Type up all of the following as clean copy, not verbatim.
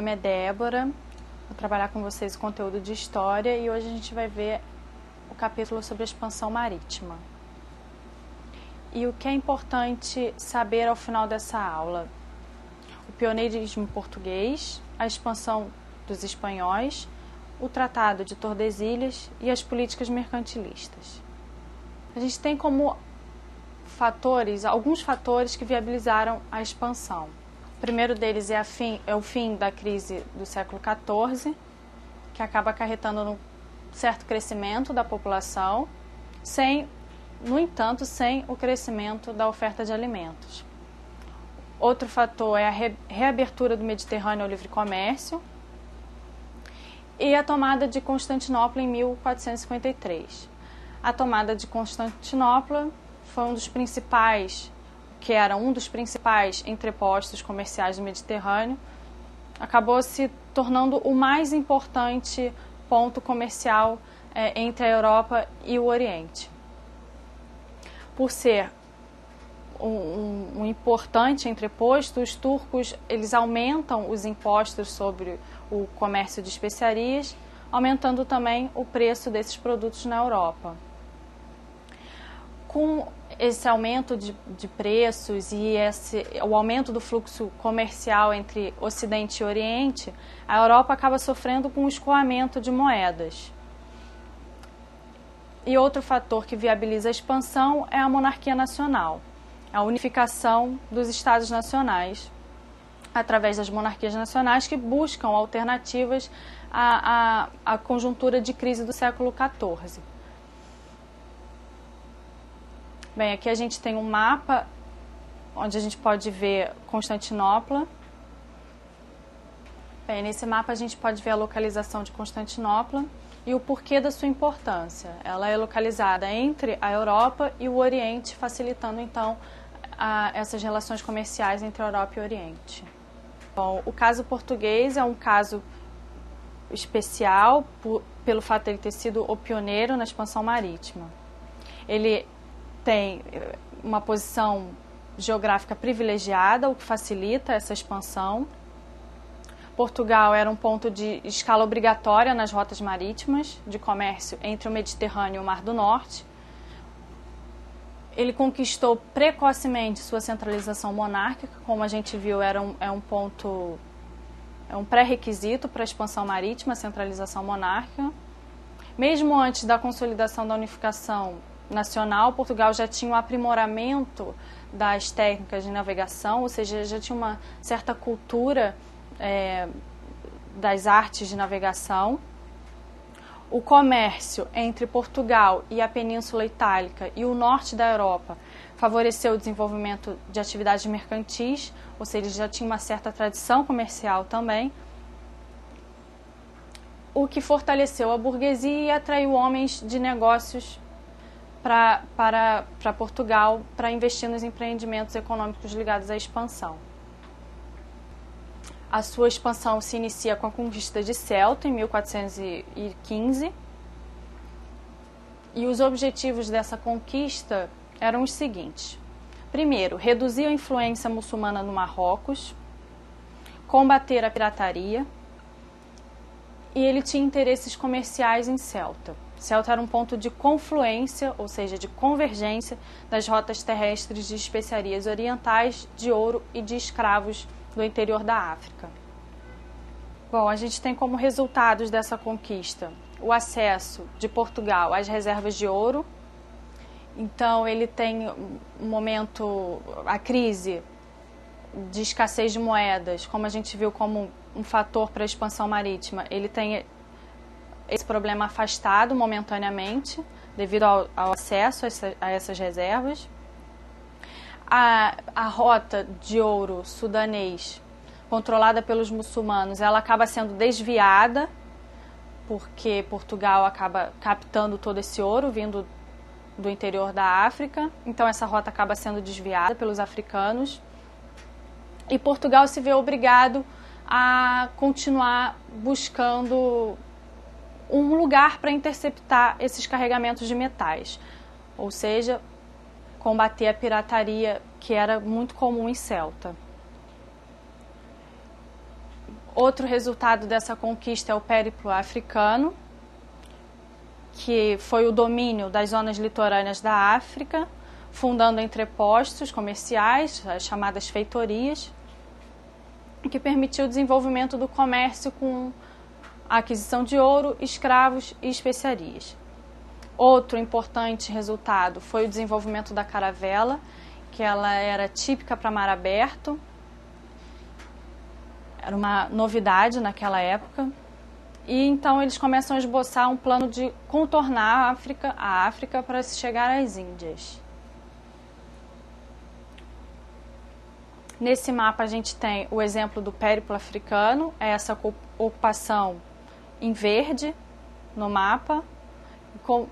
nome é Débora, vou trabalhar com vocês o conteúdo de História e hoje a gente vai ver o capítulo sobre a expansão marítima. E o que é importante saber ao final dessa aula? O pioneirismo português, a expansão dos espanhóis, o Tratado de Tordesilhas e as políticas mercantilistas. A gente tem como alguns fatores que viabilizaram a expansão. O primeiro deles é o fim da crise do século XIV, que acaba acarretando num certo crescimento da população, no entanto, sem o crescimento da oferta de alimentos. Outro fator é a reabertura do Mediterrâneo ao livre comércio e a tomada de Constantinopla em 1453. A tomada de Constantinopla foi um dos principais entrepostos comerciais do Mediterrâneo, acabou se tornando o mais importante ponto comercial entre a Europa e o Oriente. Por ser um importante entreposto, os turcos eles aumentam os impostos sobre o comércio de especiarias, aumentando também o preço desses produtos na Europa. Com esse aumento de preços e o aumento do fluxo comercial entre Ocidente e Oriente, a Europa acaba sofrendo com o escoamento de moedas. E outro fator que viabiliza a expansão é a monarquia nacional, a unificação dos estados nacionais, através das monarquias nacionais que buscam alternativas à conjuntura de crise do século XIV. Bem, aqui a gente tem um mapa onde a gente pode ver Constantinopla. Bem, nesse mapa a gente pode ver a localização de Constantinopla e o porquê da sua importância. Ela é localizada entre a Europa e o Oriente, facilitando então essas relações comerciais entre a Europa e o Oriente. Bom, o caso português é um caso especial pelo fato de ele ter sido o pioneiro na expansão marítima. Ele tem uma posição geográfica privilegiada, o que facilita essa expansão. Portugal era um ponto de escala obrigatória nas rotas marítimas de comércio entre o Mediterrâneo e o Mar do Norte. Ele conquistou precocemente sua centralização monárquica, como a gente viu, é um pré-requisito para a expansão marítima, a centralização monárquica. Mesmo antes da consolidação da unificação nacional, Portugal já tinha um aprimoramento das técnicas de navegação, ou seja, já tinha uma certa cultura das artes de navegação. O comércio entre Portugal e a Península Itálica e o norte da Europa favoreceu o desenvolvimento de atividades mercantis, ou seja, já tinha uma certa tradição comercial também, o que fortaleceu a burguesia e atraiu homens de negócios para Portugal para investir nos empreendimentos econômicos ligados à expansão. A sua expansão se inicia com a conquista de Ceuta, em 1415, e os objetivos dessa conquista eram os seguintes. Primeiro, reduzir a influência muçulmana no Marrocos, combater a pirataria, e ele tinha interesses comerciais em Ceuta. Ceuta era um ponto de confluência, ou seja, de convergência das rotas terrestres de especiarias orientais, de ouro e de escravos do interior da África. Bom, a gente tem como resultados dessa conquista o acesso de Portugal às reservas de ouro. Então, ele tem a crise de escassez de moedas, como a gente viu como um fator para a expansão marítima, ele tem esse problema afastado momentaneamente, devido ao acesso a essas reservas. A rota de ouro sudanês, controlada pelos muçulmanos, ela acaba sendo desviada, porque Portugal acaba captando todo esse ouro vindo do interior da África. Então essa rota acaba sendo desviada pelos africanos. E Portugal se vê obrigado a continuar buscando um lugar para interceptar esses carregamentos de metais, ou seja, combater a pirataria que era muito comum em Ceuta. Outro resultado dessa conquista é o périplo africano, que foi o domínio das zonas litorâneas da África, fundando entrepostos comerciais, as chamadas feitorias, que permitiu o desenvolvimento do comércio com a aquisição de ouro, escravos e especiarias. Outro importante resultado foi o desenvolvimento da caravela, que ela era típica para mar aberto, era uma novidade naquela época, e então eles começam a esboçar um plano de contornar a África para se chegar às Índias. Nesse mapa a gente tem o exemplo do périplo africano, é essa ocupação em verde no mapa,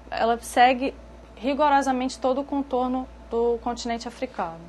ela segue rigorosamente todo o contorno do continente africano.